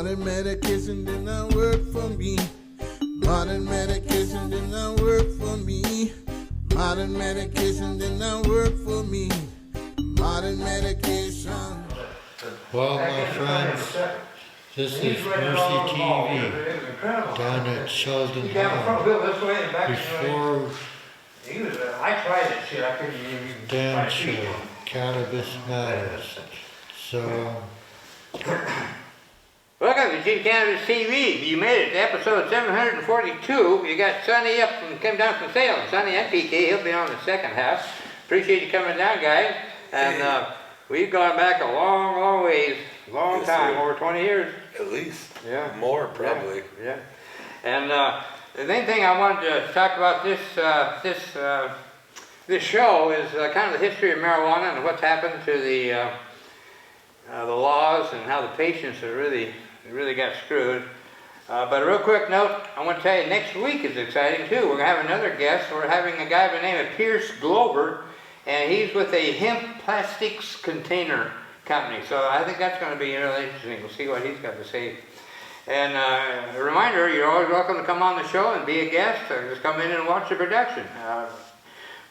Modern medication did not work for me. Modern medication did not work for me. Modern medication did not work for me. Modern medication. Well, my friends, this is Mercy TV down at Sheldon Hall. Before Dan Show, Cannabis Matters. So, welcome to Eugene Cannabis TV. You made it to episode 742. You got Sonny up and came down from Salem. Sonny and PK, he'll be on the second half. Appreciate you coming down, guys. And we've gone back a long, long ways, long time, over 20 years. At least. Yeah. More, probably. Yeah. And the main thing I wanted to talk about this show is kind of the history of marijuana and what's happened to the laws and how the patients have really got screwed. But a real quick note, I want to tell you next week is exciting too. We're going to have another guest. We're having a guy by the name of Pierce Glover, and he's with a hemp plastics container company. So I think that's going to be really interesting. We'll see what he's got to say. And a reminder, you're always welcome to come on the show and be a guest, or just come in and watch the production.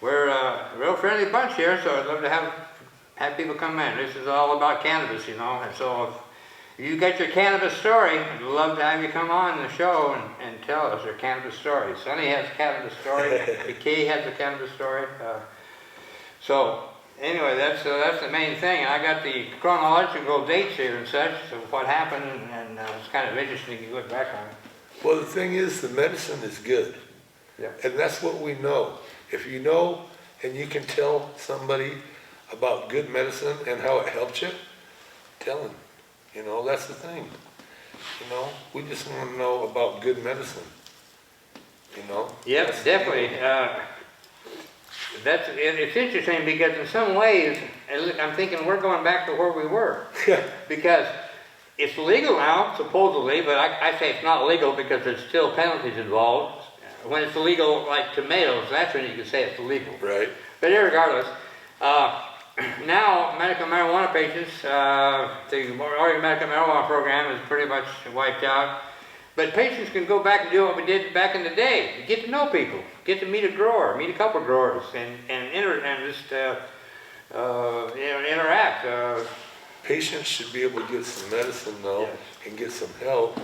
We're a real friendly bunch here, so I'd love to have people come in. This is all about cannabis, you know, and so if you got your cannabis story, I'd love to have you come on the show and tell us your cannabis story. Sonny has a cannabis story, Kay has a cannabis story. So anyway, that's the main thing. And I got the chronological dates here and such, so what happened, and it's kind of interesting to look back on it. Well, the thing is, the medicine is good. Yeah. And that's what we know. If you know and you can tell somebody about good medicine and how it helps you, tell them. You know, that's the thing. You know, we just want to know about good medicine. You know? Yep, definitely. It's interesting because in some ways, I'm thinking we're going back to where we were. Because it's legal now, supposedly, but I say it's not legal because there's still penalties involved. When it's illegal, like tomatoes, that's when you can say it's illegal. Right. But irregardless, now medical marijuana patients, the Oregon Medical Marijuana Program is pretty much wiped out. But patients can go back and do what we did back in the day. Get to know people, get to meet a grower, meet a couple of growers, and just interact. Patients should be able to get some medicine though, yes, and get some help,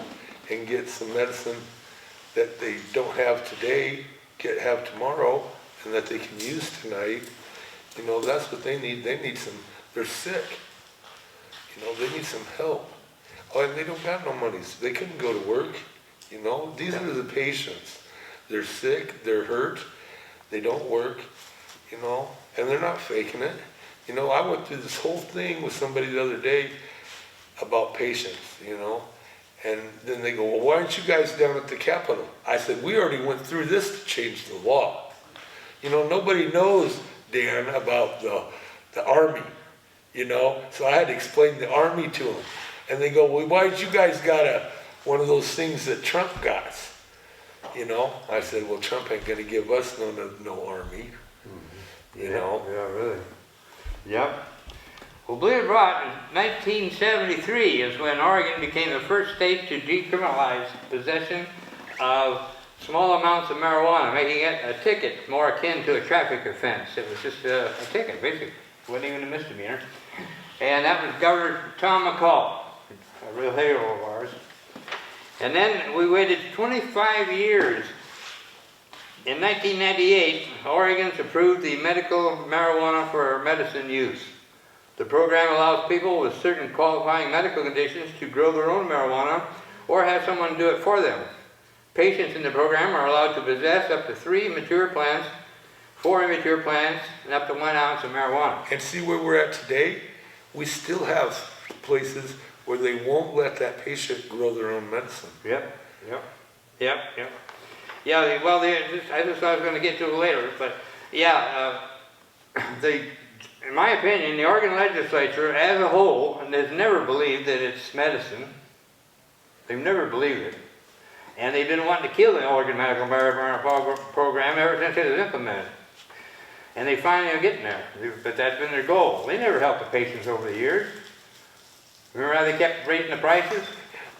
and get some medicine that they don't have today, have tomorrow, and that they can use tonight. You know, that's what they need. They need some, they're sick. You know, they need some help. Oh, and they don't got no money, so they couldn't go to work. You know, these are the patients. They're sick, they're hurt, they don't work, you know, and they're not faking it. You know, I went through this whole thing with somebody the other day about patients, you know, and then they go, well, why aren't you guys down at the Capitol? I said, we already went through this to change the law. You know, nobody knows, Dan, about the Army, you know, so I had to explain the Army to them. And they go, well, why did you guys got one of those things that Trump got? You know, I said, well, Trump ain't gonna give us no Army, you know. Yeah, really. Yep. Well, believe it or not, in 1973 is when Oregon became the first state to decriminalize possession of small amounts of marijuana, making it a ticket more akin to a traffic offense. It was just a ticket, basically. It wasn't even a misdemeanor. And that was Governor Tom McCall, a real hero of ours. And then we waited 25 years. In 1998, Oregon's approved the medical marijuana for medicine use. The program allows people with certain qualifying medical conditions to grow their own marijuana or have someone do it for them. Patients in the program are allowed to possess up to 3 mature plants, 4 immature plants, and up to 1 ounce of marijuana. And see where we're at today? We still have places where they won't let that patient grow their own medicine. Yep. Yeah, well, I just thought I was going to get to it later, but yeah, in my opinion, the Oregon legislature as a whole has never believed that it's medicine. They've never believed it. And they've been wanting to kill the Oregon Medical Marijuana Program ever since it was implemented. And they finally are getting there, but that's been their goal. They never helped the patients over the years. Remember how they kept raising the prices?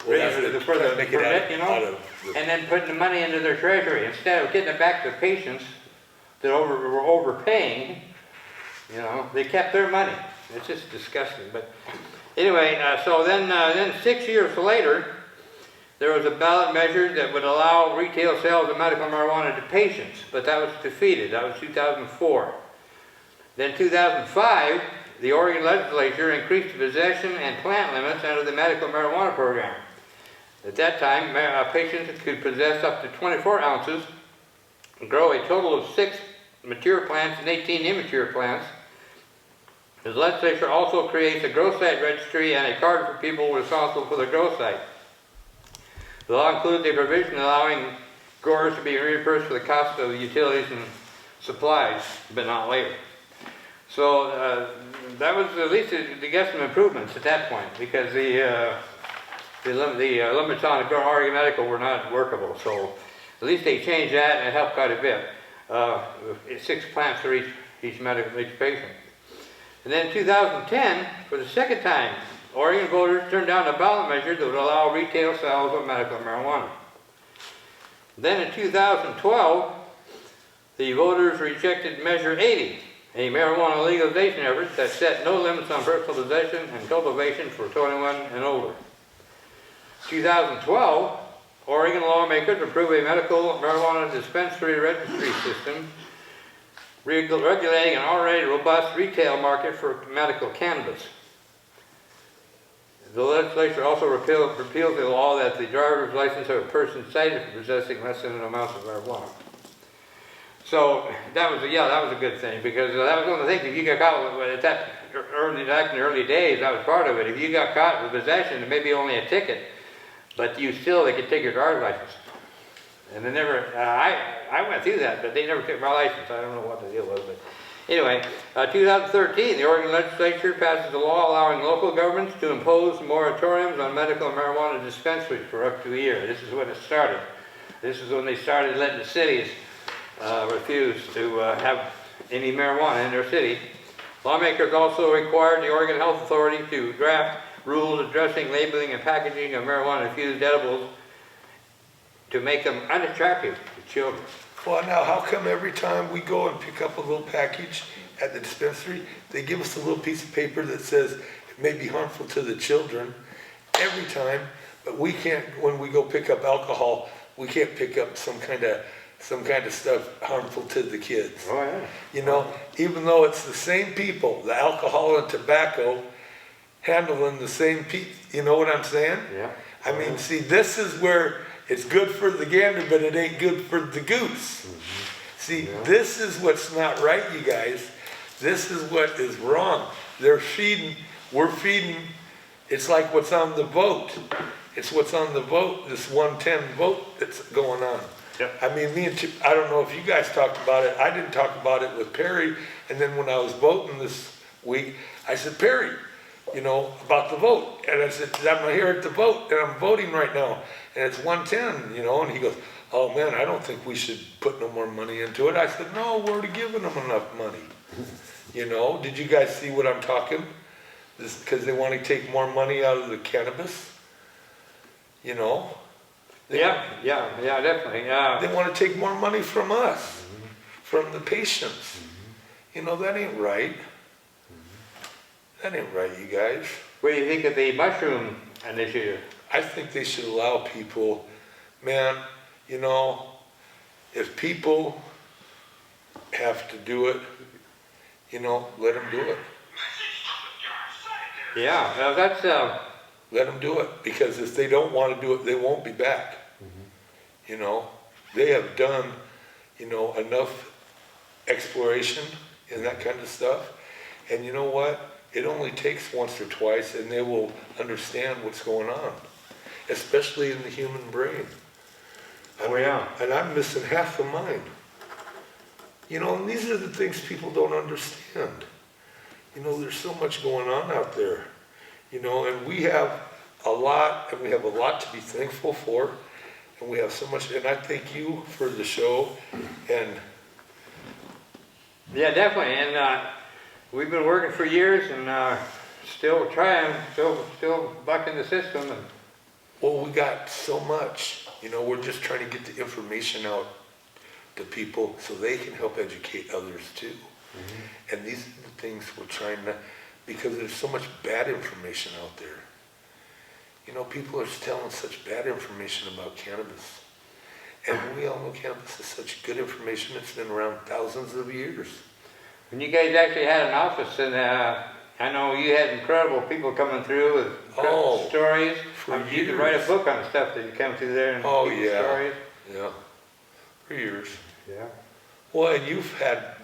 for the make it permit, out you know, of the- and then putting the money into their treasury instead of getting it back to the patients that were overpaying. You know, they kept their money. It's just disgusting. But anyway, so then 6 years later, there was a ballot measure that would allow retail sales of medical marijuana to patients, but that was defeated. That was 2004. Then 2005, the Oregon legislature increased the possession and plant limits under the medical marijuana program. At that time, patients could possess up to 24 ounces and grow a total of 6 mature plants and 18 immature plants. The legislature also creates a grow site registry and a card for people responsible for the grow site. The law includes a provision allowing growers to be reimbursed for the cost of utilities and supplies, but not labor. So that was at least to get some improvements at that point, because the limits on the Oregon Medical were not workable. So at least they changed that, and it helped quite a bit. 6 plants for each patient. And then in 2010, for the second time, Oregon voters turned down a ballot measure that would allow retail sales of medical marijuana. Then in 2012, the voters rejected Measure 80, a marijuana legalization effort that set no limits on personal possession and cultivation for 21 and older. 2012, Oregon lawmakers approved a medical marijuana dispensary registry system regulating an already robust retail market for medical cannabis. The legislature also repealed the law that the driver's license of a person cited for possessing less than an ounce of marijuana. So that was a good thing, because that was one of the things. If you got caught with back in the early days, that was part of it. If you got caught with possession, it may be only a ticket, but they could take your driver's license. And they never. I went through that, but they never took my license. I don't know what the deal was, but. Anyway, 2013, the Oregon legislature passes a law allowing local governments to impose moratoriums on medical marijuana dispensaries for up to a year. This is when it started. This is when they started letting the cities refuse to have any marijuana in their city. Lawmakers also required the Oregon Health Authority to draft rules addressing labeling and packaging of marijuana-infused edibles to make them unattractive to children. Well, now, how come every time we go and pick up a little package at the dispensary, they give us a little piece of paper that says it may be harmful to the children every time, but we can't, when we go pick up alcohol, we can't pick up some kind of stuff harmful to the kids. Oh, yeah. You know, even though it's the same people, the alcohol and tobacco, handling the same people, you know what I'm saying? Yeah. I mean, see, this is where it's good for the gander, but it ain't good for the goose. Mm-hmm. See, This is what's not right, you guys. This is what is wrong. We're feeding, it's like what's on the vote. It's what's on the vote, this 110 vote that's going on. Yep. I mean, I don't know if you guys talked about it. I didn't talk about it with Perry. And then when I was voting this week, I said, Perry, you know, about the vote. And I said, I'm here at the vote, and I'm voting right now. And it's 110, you know, and he goes, oh man, I don't think we should put no more money into it. I said, no, we're already giving them enough money. You know, did you guys see what I'm talking? Because they want to take more money out of the cannabis, you know? Yeah, definitely. They want to take more money from us, from the patients. You know, that ain't right. That ain't right, you guys. What do you think of the mushroom initiative? I think they should allow people, man, you know, if people have to do it, you know, let them do it. Yeah, that's... Let them do it, because if they don't want to do it, they won't be back. You know, they have done, you know, enough exploration and that kind of stuff. And you know what? It only takes once or twice and they will understand what's going on, especially in the human brain. And I'm missing half of mine. You know, and these are the things people don't understand. You know, there's so much going on out there. You know, and we have a lot, and we have a lot to be thankful for. And we have so much, and I thank you for the show. And yeah, definitely. And we've been working for years and still trying, still bucking the system. And Well, we got so much, we're just trying to get the information out to people so they can help educate others too. Mm-hmm. And these are the things we're trying to, because there's so much bad information out there. People are telling such bad information about cannabis. And we all know cannabis is such good information. It's been around thousands of years. When you guys actually had an office, and I know you had incredible people coming through with stories. You could write a book on the stuff that you come through there and stories. Yeah, for years. Yeah. Well, and you've had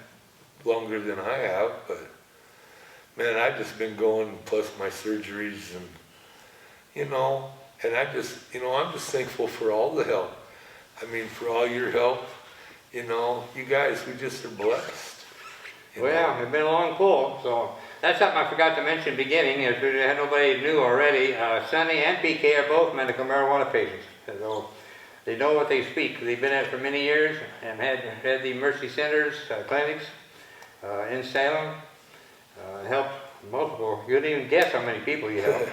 longer than I have, but man, I've just been going plus my surgeries and, and I just, I'm just thankful for all the help. I mean, for all your help, you guys, we just are blessed. Well, yeah, it's been a long pull, so that's something I forgot to mention in the beginning, if nobody knew already. Sonny and PK are both medical marijuana patients. So they know what they speak. They've been at it for many years and had the Mercy Centers, clinics in Salem, helped multiple. You wouldn't even guess how many people you help.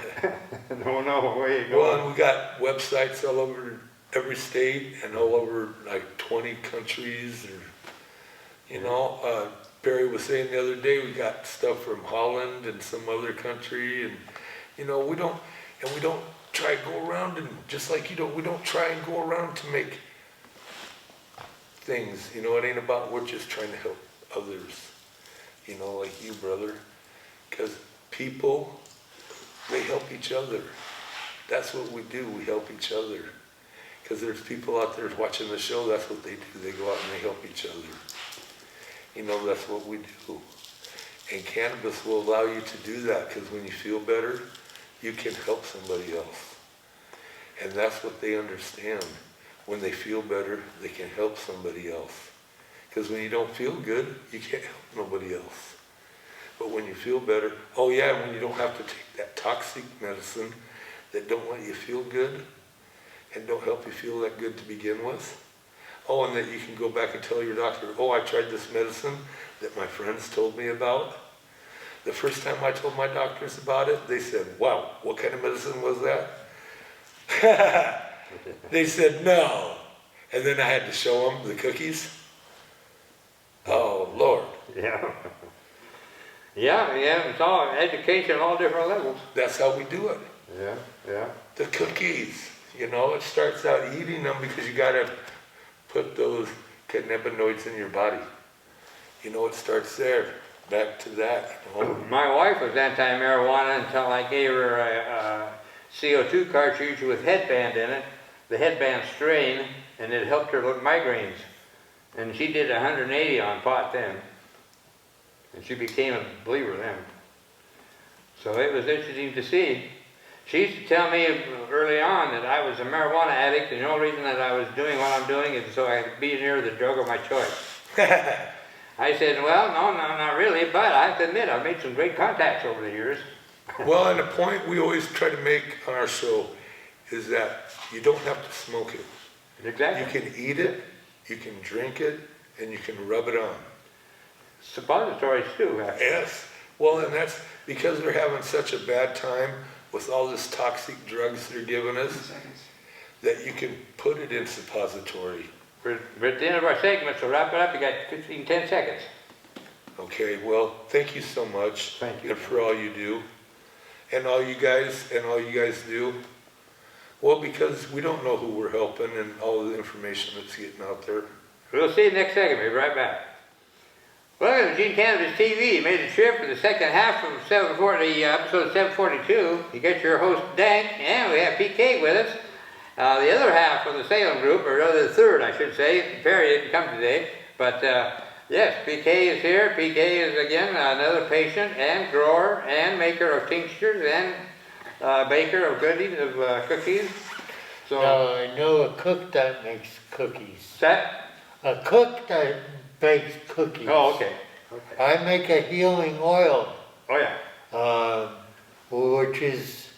Don't know where you go. Well, and we got websites all over every state and all over like 20 countries. Or, Barry was saying the other day we got stuff from Holland and some other country, and we don't try to go around and just like we don't try and go around to make things. It ain't about we're just trying to help others. Like you, brother, because people, they help each other. That's what we do. We help each other. Because there's people out there watching the show, that's what they do. They go out and they help each other. That's what we do. And cannabis will allow you to do that, because when you feel better, you can help somebody else. And that's what they understand. When they feel better, they can help somebody else. Because when you don't feel good, you can't help nobody else. But when you feel better, when you don't have to take that toxic medicine that don't let you feel good and don't help you feel that good to begin with. And that you can go back and tell your doctor, I tried this medicine that my friends told me about. The first time I told my doctors about it, they said, wow, what kind of medicine was that? They said, no. And then I had to show them the cookies. Oh, Lord. Yeah. Yeah, it's all education, all different levels. That's how we do it. Yeah. The cookies, it starts out eating them because you got to put those cannabinoids in your body. It starts there, back to that. My wife was anti-marijuana until I gave her a CO2 cartridge with headband in it, the headband strain, and it helped her with migraines. And she did 180 on pot then. And she became a believer then. So it was interesting to see. She used to tell me early on that I was a marijuana addict, and the only reason that I was doing what I'm doing is so I could be near the drug of my choice. I said, well, no, not really, but I have to admit I've made some great contacts over the years. Well, and the point we always try to make on our show is that you don't have to smoke it. Exactly. You can eat it, you can drink it, and you can rub it on. Suppositories too, actually. Yes. Well, and that's because they're having such a bad time with all this toxic drugs they're giving us, that you can put it in suppository. We're at the end of our segment, so wrap it up. You got 10 seconds. Okay, well, thank you so much. Thank you. And for all you do. And all you guys do. Well, because we don't know who we're helping and all the information that's getting out there. We'll see you next segment. We'll be right back. Welcome to Eugene Cannabis TV. You made a trip for the second half of episode 742. You got your host, Dank, and we have PK with us. The other half of the Salem group, or rather the third, I should say. Perry didn't come today, but yes, PK is here. PK is, again, another patient and grower and maker of tinctures and baker of goodies, of cookies. So, now, I know a cook that makes cookies. That? A cook that bakes cookies. Oh, okay. I make a healing oil. Oh, yeah. Which is,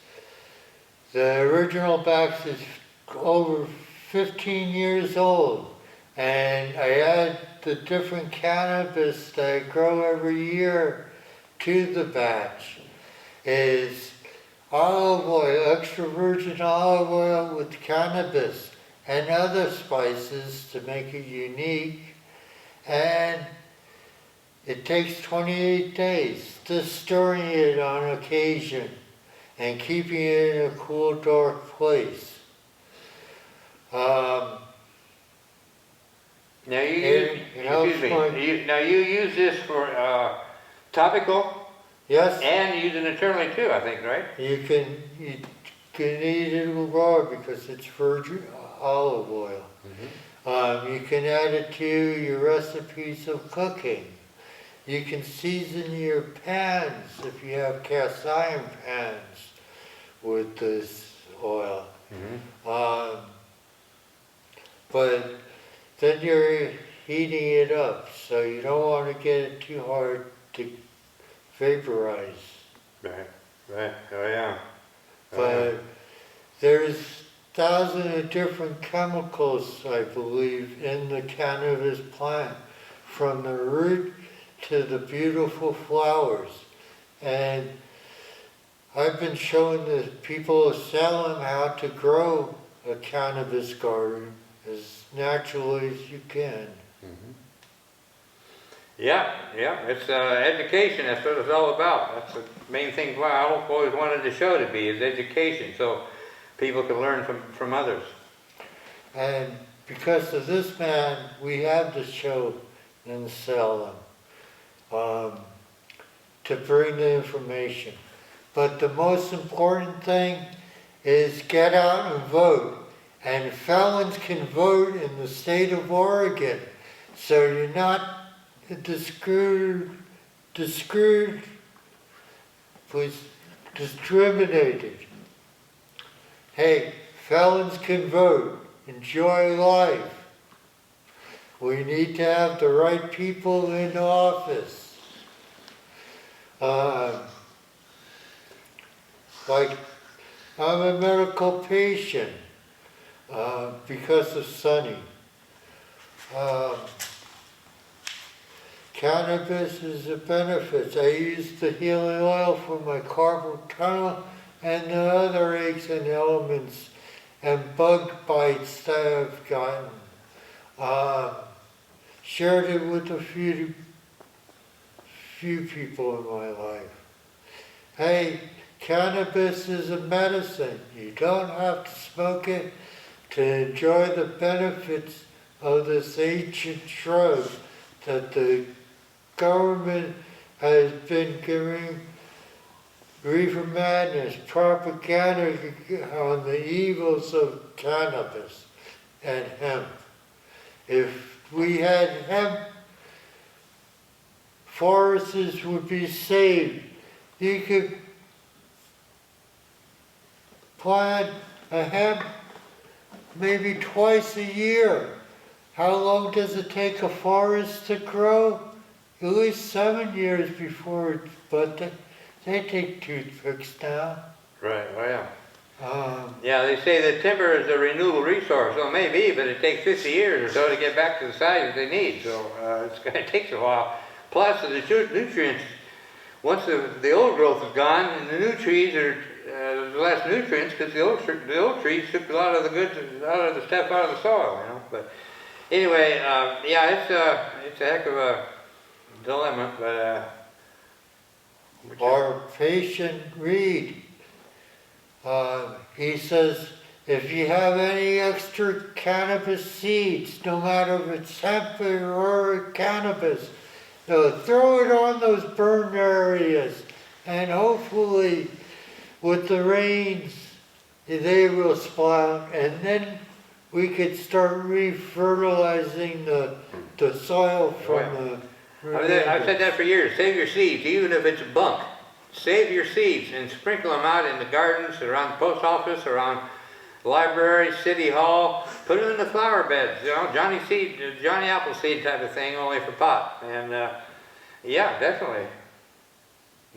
the original batch is over 15 years old. And I add the different cannabis that I grow every year to the batch. olive oil, extra virgin olive oil with cannabis and other spices to make it unique. And it takes 28 days, just stirring it on occasion and keeping it in a cool, dark place. Now you It helps now you use this for topical Yes, and use it internally too, I think, right? you can eat it raw because it's virgin olive oil. You can add it to your recipes of cooking. You can season your pans if you have cast iron pans with this oil. But then you're heating it up, so you don't want to get it too hard to vaporize. Right, right, oh yeah. But there's thousands of different chemicals, I believe, in the cannabis plant, from the root to the beautiful flowers. And I've been showing the people selling how to grow a cannabis garden as naturally as you can. Yeah, yeah, it's education, that's what it's all about. That's the main thing why I always wanted the show to be, is education, so people can learn from others. And because of this man, we have to show and sell them, to bring the information. But the most important thing is get out and vote. And felons can vote in the state of Oregon. So you're not discriminated. Hey, felons can vote. Enjoy life. We need to have the right people in office. Like, I'm a medical patient because of Sonny. Cannabis is a benefit. I use the healing oil for my carpal tunnel and the other aches and ailments and bug bites that I've gotten. Shared it with a few people in my life. Hey, cannabis is a medicine. You don't have to smoke it to enjoy the benefits of this ancient shrub that the government has been giving reefer madness, propaganda on the evils of cannabis and hemp. If we had hemp, forests would be saved. You could plant a hemp maybe twice a year. How long does it take a forest to grow? At least 7 years before, but they take toothpicks now. Right, oh yeah. Yeah, they say that timber is a renewable resource. Well, maybe, but it takes 50 years or so to get back to the size that they need. So it takes a while. Plus, the nutrients, once the old growth is gone, and the new trees are there's less nutrients because the old trees took a lot of the good, a lot of the stuff out of the soil, you know. But anyway, yeah, it's a heck of a dilemma. But our patient Reed, he says, if you have any extra cannabis seeds, no matter if it's hemp or cannabis, throw it on those burned areas, and hopefully with the rains they will sprout, and then we could start re-fertilizing the soil from I've said that for years. Save your seeds, even if it's bunk. Save your seeds and sprinkle them out in the gardens, around the post office, around the library, city hall. Put them in the flower beds, you know, Johnny Appleseed type of thing, only for pot. And yeah, definitely.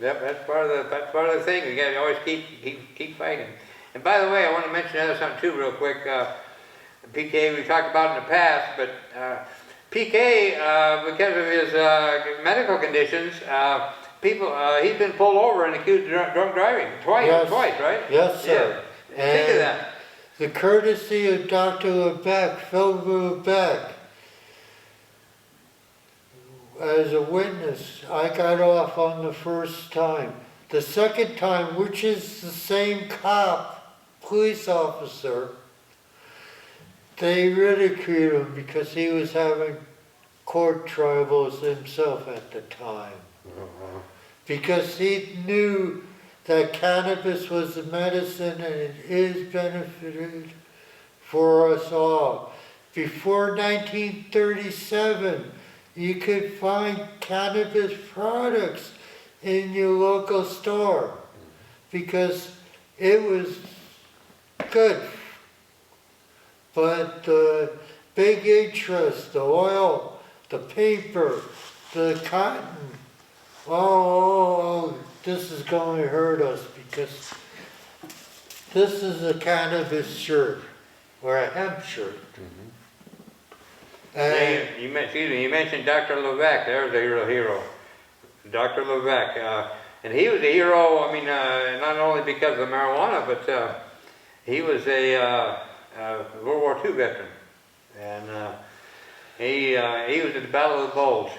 Yep, that's part of the thing. We got to always keep fighting. And by the way, I want to mention another something too, real quick. PK we talked about in the past, but PK, because of his medical conditions, people, he's been pulled over and accused of drunk driving twice, Yes. right? Yes, sir. Yeah. Think of that. The courtesy of Dr. Lebec, Phil Lebec, as a witness, I got off on the first time. The second time, which is the same cop, police officer, they ridiculed him because he was having court troubles himself at the time. Because he knew that cannabis was a medicine and it is benefited for us all. Before 1937, you could find cannabis products in your local store because it was good. But the big interest, the oil, the paper, the cotton, oh, this is going to hurt us because this is a cannabis shirt or a hemp shirt. And You mentioned Dr. Lebec. There's a real hero. Dr. Lebec. And he was a hero, I mean, not only because of marijuana, but he was a World War II veteran. And he was at the Battle of the Bulge.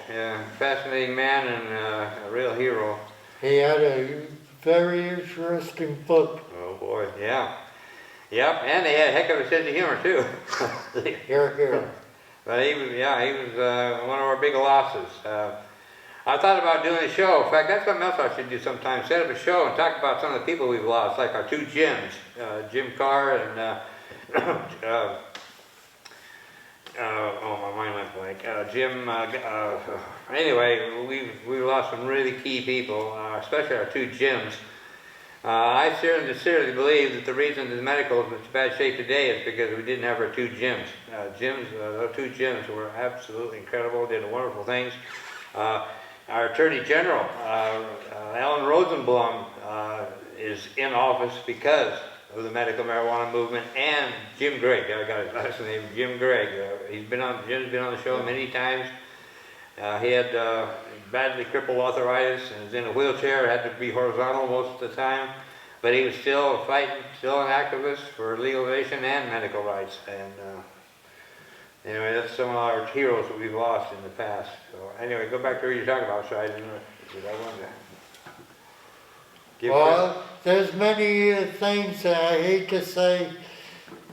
Fascinating man and a real hero. he had a very interesting book. Oh boy, yeah. Yep, and he had a heck of a sense of humor too. Here, here. But he was one of our big losses. I thought about doing a show. In fact, that's something else I should do sometime. Set up a show and talk about some of the people we've lost, like our two Jims, Jim Carr and oh, my mind went blank. Jim. Anyway, we've lost some really key people, especially our two Jims. I sincerely believe that the reason the medical is in such bad shape today is because we didn't have our two Jims. Those two Jims were absolutely incredible, did wonderful things. Our Attorney General, Alan Rosenblum, is in office because of the medical marijuana movement, and Jim Gregg. I got his last name, Jim Gregg. Jim's been on the show many times. He had badly crippled arthritis and was in a wheelchair, had to be horizontal most of the time, but he was still fighting, still an activist for legalization and medical rights. And anyway, that's some of our heroes that we've lost in the past. So anyway, go back to what you're talking about, so I didn't know if I wanted to give Well, there's many things that I hate to say.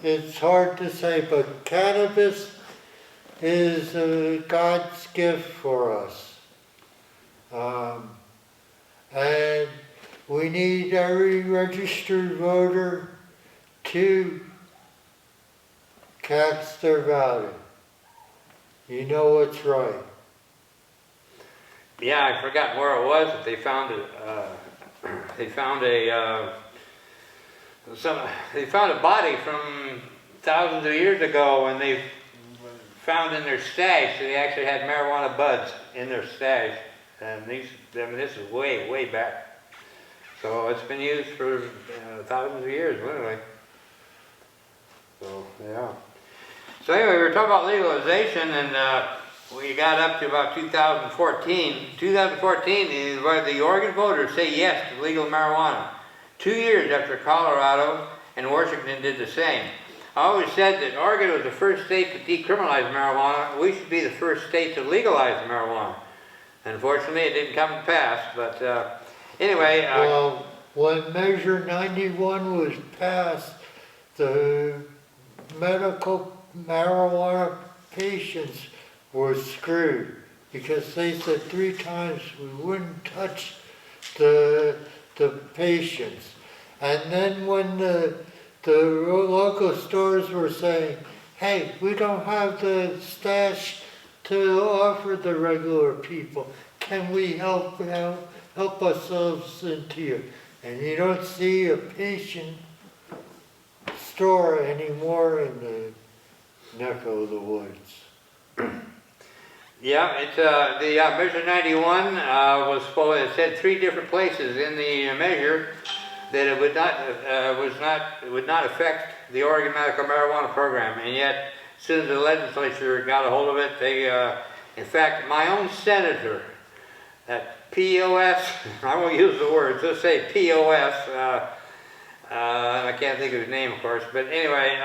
It's hard to say, but cannabis is God's gift for us. And we need every registered voter to cast their ballot. You know what's right. Yeah, I forgot where it was that they found it. They found a body from thousands of years ago, and they found in their stash they actually had marijuana buds in their stash, and this is way back. So it's been used for thousands of years, literally. So yeah. So anyway, we were talking about legalization, and we got up to about 2014. 2014 is where the Oregon voters say yes to legal marijuana. 2 years after Colorado and Washington did the same. I always said that Oregon was the first state to decriminalize marijuana. We should be the first state to legalize marijuana. Unfortunately, it didn't come to pass, but anyway. Well, when Measure 91 was passed, the medical marijuana patients were screwed because they said 3 times we wouldn't touch the patients. And then when the local stores were saying, hey, we don't have the stash to offer the regular people, can we help ourselves into you? And you don't see a patient store anymore in the neck of the woods. Yeah, it's the Measure 91 was supposed. It said 3 different places in the measure that it would not affect the Oregon medical marijuana program, and yet as soon as the legislature got a hold of it, they, in fact, my own senator, that POS, I won't use the words, let's say POS, I can't think of his name, of course, but anyway,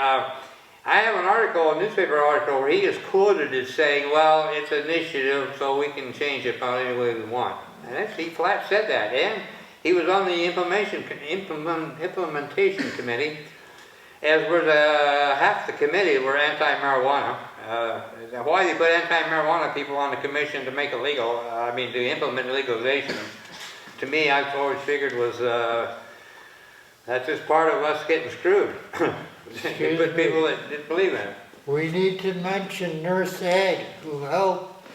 I have an article, a newspaper article, where he is quoted as saying, well, it's an initiative, so we can change it about any way we want. And actually, he flat said that, and he was on the implementation committee, as were half the committee were anti-marijuana. Why they put anti-marijuana people on the commission to make it legal, to implement legalization, to me, I've always figured was, that's just part of us getting screwed. They put people that didn't believe in it. We need to mention Nurse Ed, who helped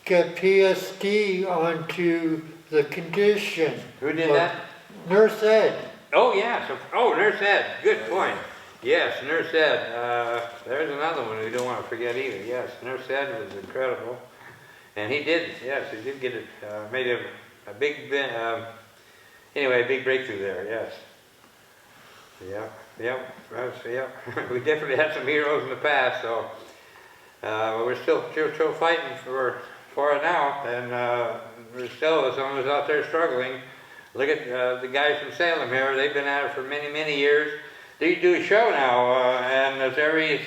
get PSD onto the condition. Who did that? Nurse Ed. Oh, yeah. Nurse Ed. Good point. Yes, Nurse Ed. There's another one we don't want to forget either. Yes, Nurse Ed was incredible. And he did, yes, he did get it, made a big, anyway, a big breakthrough there, yes. Yeah. We definitely had some heroes in the past, so we're still fighting for it now, and we're still, someone who's out there struggling. Look at the guys from Salem here, they've been at it for many, many years. They do a show now, and it's every,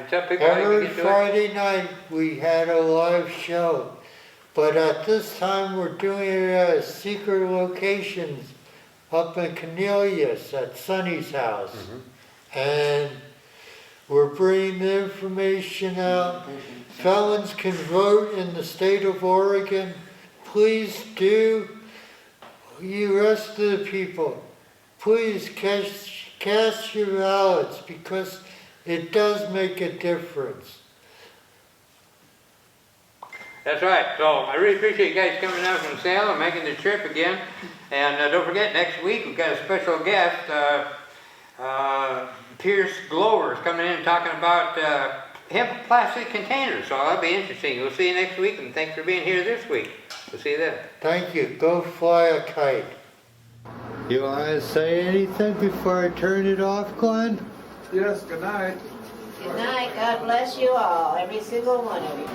tell people every Friday night we had a live show, but at this time we're doing it at secret locations up in Cornelius at Sonny's house. Mm-hmm. And we're bringing the information out. Felons can vote in the state of Oregon. Please do. You rest of the people, please cast your ballots, because it does make a difference. That's right. So I really appreciate you guys coming out from Salem, making the trip again. And don't forget, next week we've got a special guest, Pierce Glowers, coming in talking about hemp plastic containers. So that'll be interesting. We'll see you next week, and thanks for being here this week. We'll see you then. Thank you. Go fly a kite. You want to say anything before I turn it off, Glenn? Yes, good night. Good night. God bless you all, every single one of you.